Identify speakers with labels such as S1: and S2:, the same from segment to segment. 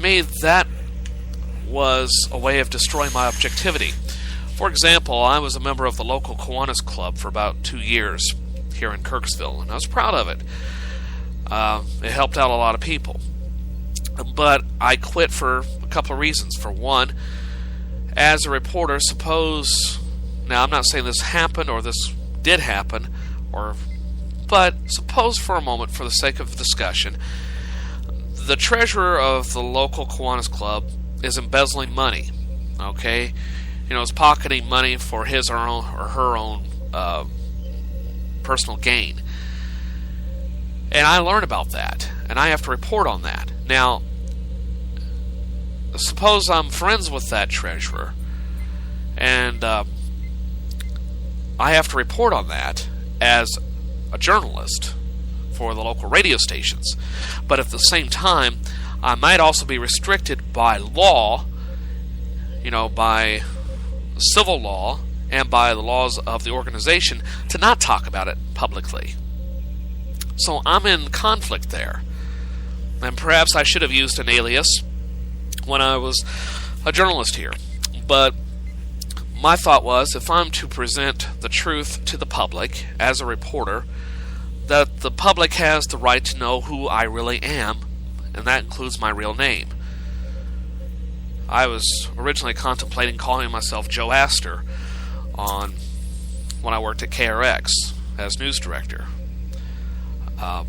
S1: me, that was a way of destroying my objectivity. For example, I was a member of the local Kiwanis Club for about 2 years here in Kirksville, and I was proud of it. It helped out a lot of people. But I quit for a couple of reasons. For one, as a reporter, now I'm not saying this happened or this did happen, but suppose for a moment, for the sake of discussion, the treasurer of the local Kiwanis Club is embezzling money, okay? Is pocketing money for his or her own personal gain. And I learn about that, and I have to report on that. Now, suppose I'm friends with that treasurer, and I have to report on that as a journalist for the local radio stations. But at the same time, I might also be restricted by law, by civil law and by the laws of the organization to not talk about it publicly. So I'm in conflict there. And perhaps I should have used an alias when I was a journalist here. But my thought was, if I'm to present the truth to the public as a reporter, that the public has the right to know who I really am, and that includes my real name. I was originally contemplating calling myself Joe Astor when I worked at KRX as news director,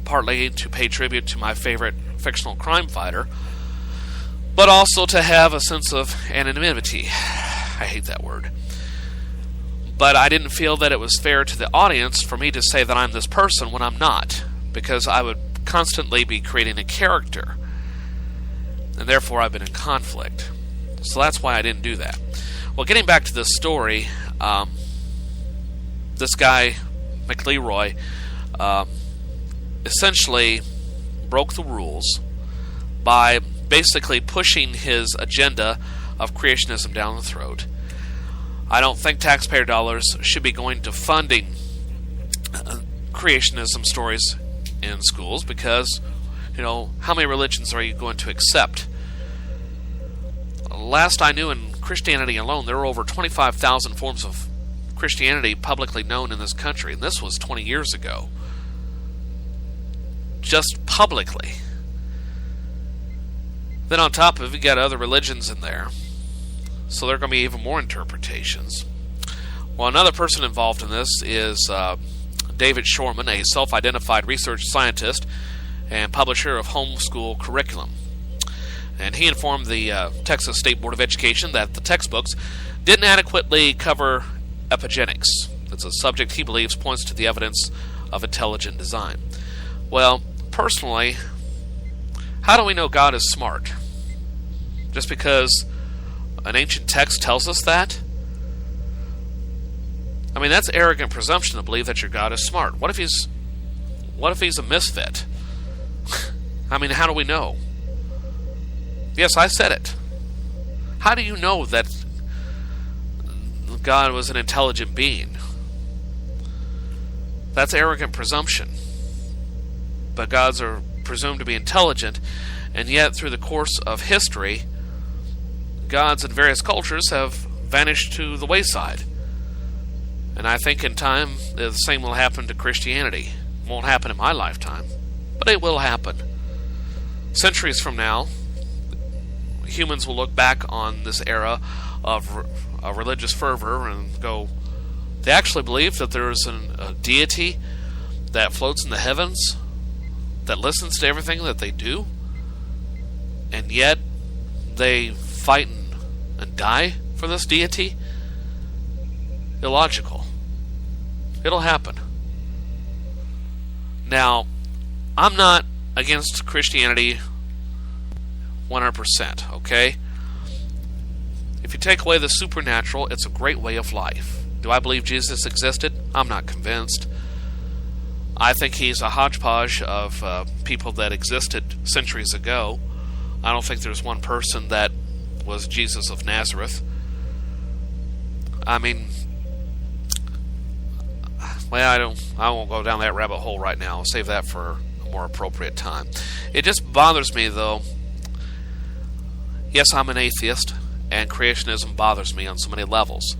S1: partly to pay tribute to my favorite fictional crime fighter, but also to have a sense of anonymity. I hate that word. But I didn't feel that it was fair to the audience for me to say that I'm this person when I'm not, because I would constantly be creating a character, and therefore I've been in conflict. So that's why I didn't do that. Well, getting back to this story, this guy, McLeroy, essentially broke the rules by basically pushing his agenda of creationism down the throat. I don't think taxpayer dollars should be going to funding creationism stories in schools, because, how many religions are you going to accept? Last I knew, in Christianity alone, there were over 25,000 forms of Christianity publicly known in this country, and this was 20 years ago. Just publicly. Then on top of it, you got other religions in there, so there are going to be even more interpretations. Well, another person involved in this is David Shorman, a self-identified research scientist and publisher of homeschool curriculum. And he informed the Texas State Board of Education that the textbooks didn't adequately cover epigenetics. That's a subject he believes points to the evidence of intelligent design. Well, personally, how do we know God is smart? Just because an ancient text tells us that? I mean, that's arrogant presumption to believe that your God is smart. What if he's a misfit? I mean, how do we know? Yes, I said it. How do you know that God was an intelligent being? That's arrogant presumption. But gods are presumed to be intelligent, and yet through the course of history, gods in various cultures have vanished to the wayside. And I think in time the same will happen to Christianity. It won't happen in my lifetime, but it will happen. Centuries from now, humans will look back on this era of religious fervor and go, they actually believe that there is a deity that floats in the heavens, that listens to everything that they do, and yet they fight and die for this deity? Illogical. It'll happen. Now, I'm not against Christianity 100%, okay? If you take away the supernatural, it's a great way of life. Do I believe Jesus existed? I'm not convinced. I think he's a hodgepodge of people that existed centuries ago. I don't think there's one person that was Jesus of Nazareth. I mean, well, I won't go down that rabbit hole right now. I'll save that for a more appropriate time. It just bothers me, though, Yes, I'm an atheist, and creationism bothers me on so many levels.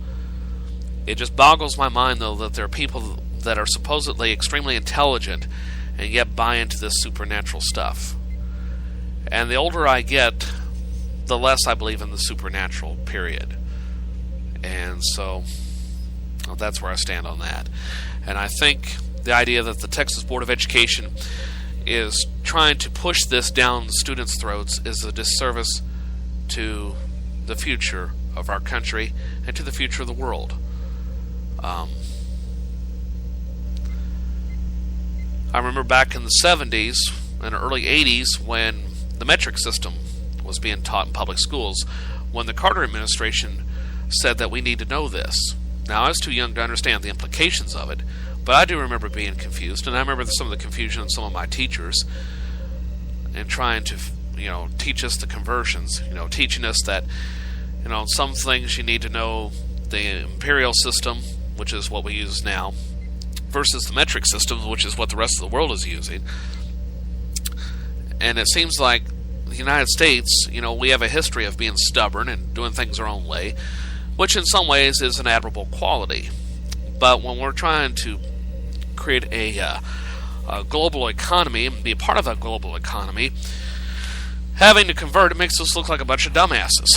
S1: It just boggles my mind, though, that there are people that are supposedly extremely intelligent and yet buy into this supernatural stuff. And the older I get, the less I believe in the supernatural, period. And so, well, that's where I stand on that. And I think the idea that the Texas Board of Education is trying to push this down the students' throats is a disservice to the future of our country and to the future of the world. I remember back in the 70s and early 80s when the metric system was being taught in public schools, when the Carter administration said that we need to know this. Now, I was too young to understand the implications of it, but I do remember being confused, and I remember some of the confusion of some of my teachers in trying to, teach us the conversions, teaching us that, some things you need to know the imperial system, which is what we use now, versus the metric system, which is what the rest of the world is using. And it seems like the United States, we have a history of being stubborn and doing things our own way, which in some ways is an admirable quality. But when we're trying to create a global economy and be a part of that global economy, having to convert, it makes us look like a bunch of dumbasses.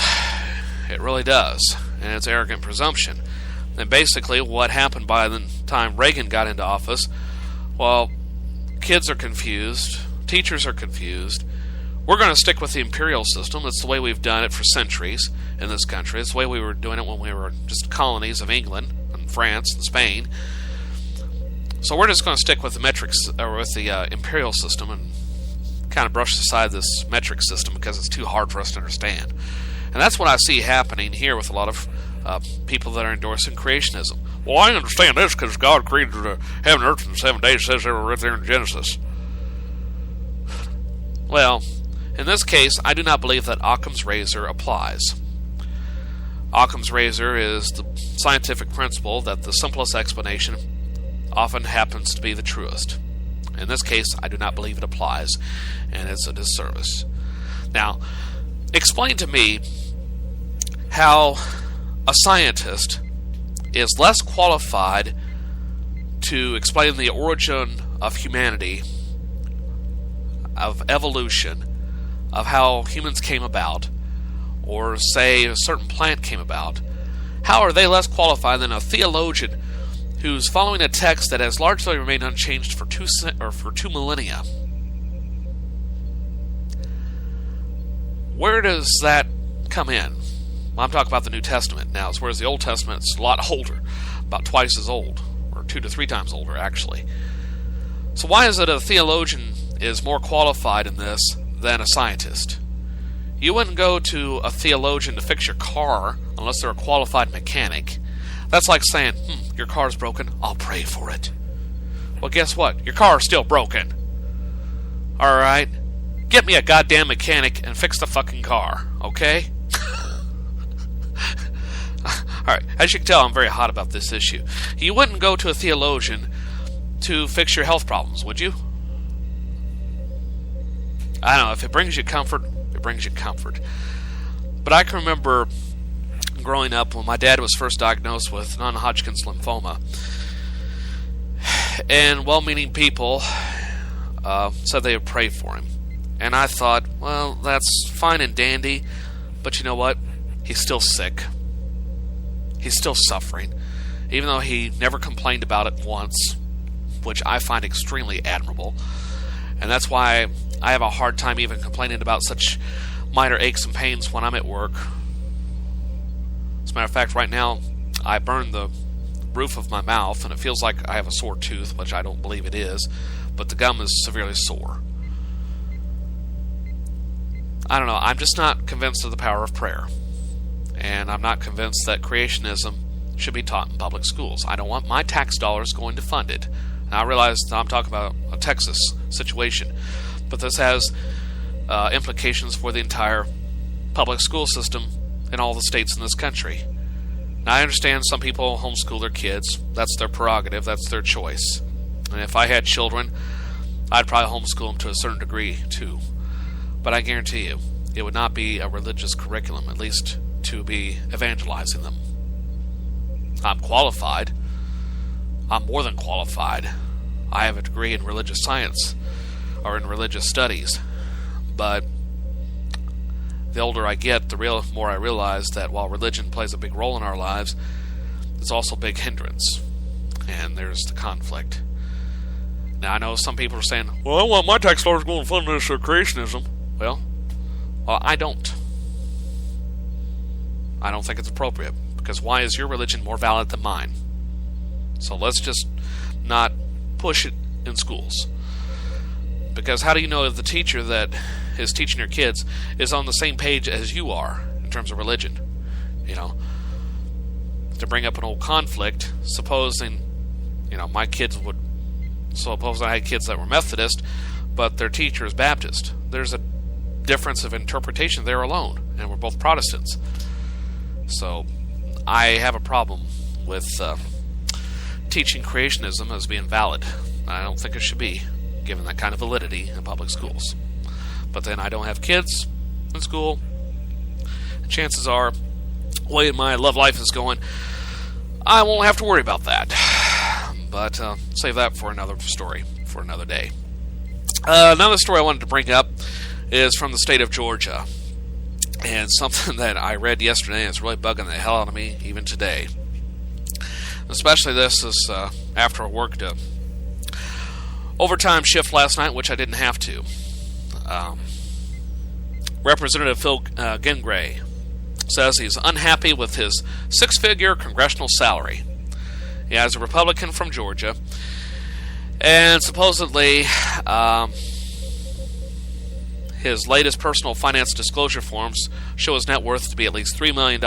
S1: It really does. And it's arrogant presumption. And basically what happened by the time Reagan got into office, well, kids are confused, teachers are confused. We're going to stick with the imperial system. It's the way we've done it for centuries in this country. It's the way we were doing it when we were just colonies of England and France and Spain. So we're just going to stick with the metrics, or with the imperial system, and kind of brush aside this metric system because it's too hard for us to understand. And that's what I see happening here with a lot of people that are endorsing creationism. Well, I understand this because God created heaven and earth in 7 days. It says they were right there in Genesis. Well, in this case, I do not believe that Occam's razor applies. Occam's razor is the scientific principle that the simplest explanation often happens to be the truest. In this case, I do not believe it applies, and it's a disservice. Now, explain to me how a scientist is less qualified to explain the origin of humanity, of evolution, of how humans came about, or say a certain plant came about. How are they less qualified than a theologian who's following a text that has largely remained unchanged for two millennia? Where does that come in? Well, I'm talking about the New Testament now, whereas the Old Testament is a lot older, about twice as old, or 2 to 3 times older, actually. So why is it a theologian is more qualified in this than a scientist? You wouldn't go to a theologian to fix your car unless they're a qualified mechanic. That's like saying, your car's broken, I'll pray for it. Well, guess what? Your car's still broken. Alright? Get me a goddamn mechanic and fix the fucking car, okay? Alright, as you can tell, I'm very hot about this issue. You wouldn't go to a theologian to fix your health problems, would you? I don't know, if it brings you comfort, it brings you comfort. But I can remember growing up when my dad was first diagnosed with non-Hodgkin's lymphoma. And well-meaning people said they would pray for him. And I thought, well, that's fine and dandy, but you know what? He's still sick. He's still suffering. Even though he never complained about it once, which I find extremely admirable. And that's why I have a hard time even complaining about such minor aches and pains when I'm at work. As a matter of fact, right now, I burned the roof of my mouth, and it feels like I have a sore tooth, which I don't believe it is, but the gum is severely sore. I don't know, I'm just not convinced of the power of prayer. And I'm not convinced that creationism should be taught in public schools. I don't want my tax dollars going to fund it. And I realize that I'm talking about a Texas situation, but this has implications for the entire public school system in all the states in this country. Now, I understand some people homeschool their kids. That's their prerogative. That's their choice. And if I had children, I'd probably homeschool them to a certain degree, too. But I guarantee you, it would not be a religious curriculum, at least to be evangelizing them. I'm qualified. I'm more than qualified. I have a degree in religious science, or in religious studies. But the older I get, the more I realize that while religion plays a big role in our lives, it's also a big hindrance. And there's the conflict. Now, I know some people are saying, well, I want my tax dollars going to fund this creationism. Well, I don't. I don't think it's appropriate. Because why is your religion more valid than mine? So let's just not push it in schools. Because how do you know if the teacher that is teaching your kids is on the same page as you are in terms of religion? You know, to bring up an old conflict, supposing, my kids would, suppose I had kids that were Methodist, but their teacher is Baptist. There's a difference of interpretation there alone, and we're both Protestants. So I have a problem with teaching creationism as being valid. I don't think it should be given that kind of validity in public schools. But then I don't have kids in school. Chances are, the way my love life is going, I won't have to worry about that. But save that for another story, for another day. Another story I wanted to bring up is from the state of Georgia. And something that I read yesterday is really bugging the hell out of me even today. Especially this is after I worked a overtime shift last night, which I didn't have to. Representative Phil Gingrey says he's unhappy with his six-figure congressional salary. Yeah, as a Republican from Georgia, and supposedly his latest personal finance disclosure forms show his net worth to be at least $3 million.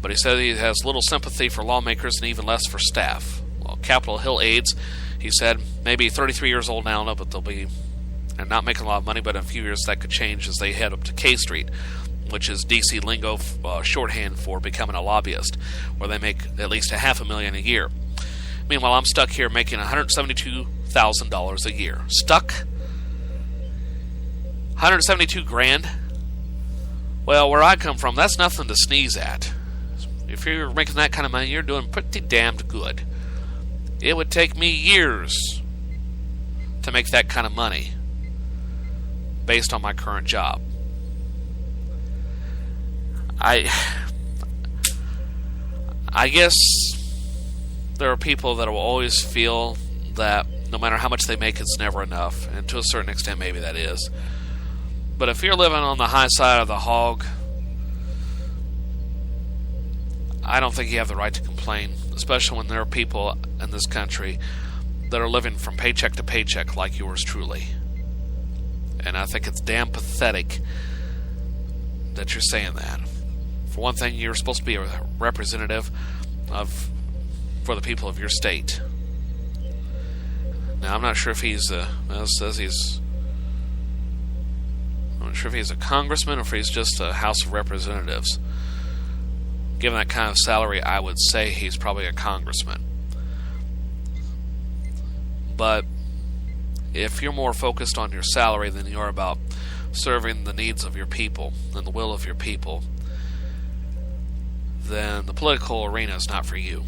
S1: But he said he has little sympathy for lawmakers and even less for staff. Well, Capitol Hill aides, he said, maybe 33 years old now, but they'll be not making a lot of money, but in a few years that could change as they head up to K Street, which is D.C. lingo shorthand for becoming a lobbyist, where they make at least $500,000 a year. Meanwhile, I'm stuck here making $172,000 a year. Stuck? 172 grand? Well, where I come from, that's nothing to sneeze at. If you're making that kind of money, you're doing pretty damned good. It would take me years to make that kind of money based on my current job. I guess there are people that will always feel that no matter how much they make, it's never enough. And to a certain extent, maybe that is. But if you're living on the high side of the hog, I don't think you have the right to complain, especially when there are people in this country that are living from paycheck to paycheck like yours truly. And I think it's damn pathetic that you're saying that. For one thing, you're supposed to be a representative for the people of your state. Now, I'm not sure if he's I'm not sure if he's a congressman or if he's just a House of Representatives. Given that kind of salary, I would say he's probably a congressman. But if you're more focused on your salary than you are about serving the needs of your people and the will of your people, then the political arena is not for you.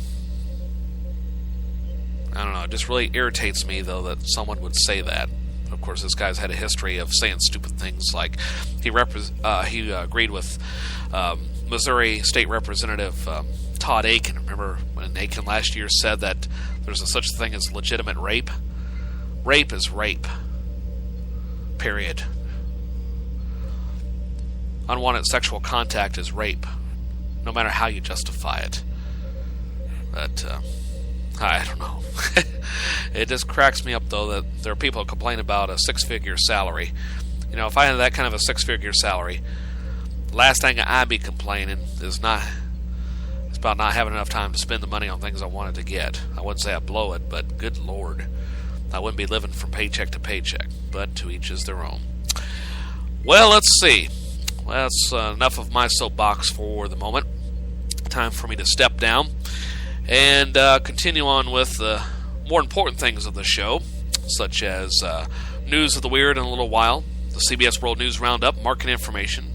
S1: I don't know, it just really irritates me, though, that someone would say that. Of course, this guy's had a history of saying stupid things, like he agreed with Missouri State Representative Todd Aiken. Remember when Aiken last year said that there's a such thing as legitimate rape? Rape is rape. Period. Unwanted sexual contact is rape, no matter how you justify it. But I don't know. It just cracks me up, though, that there are people who complain about a six-figure salary. You know, if I had that kind of a six-figure salary, the last thing I'd be complaining is about not having enough time to spend the money on things I wanted to get. I wouldn't say I blow it, but good Lord, I wouldn't be living from paycheck to paycheck. But to each is their own. Well, let's see. Well, that's enough of my soapbox for the moment. Time for me to step down and continue on with the more important things of the show, such as news of the weird in a little while, the CBS World News Roundup, market information,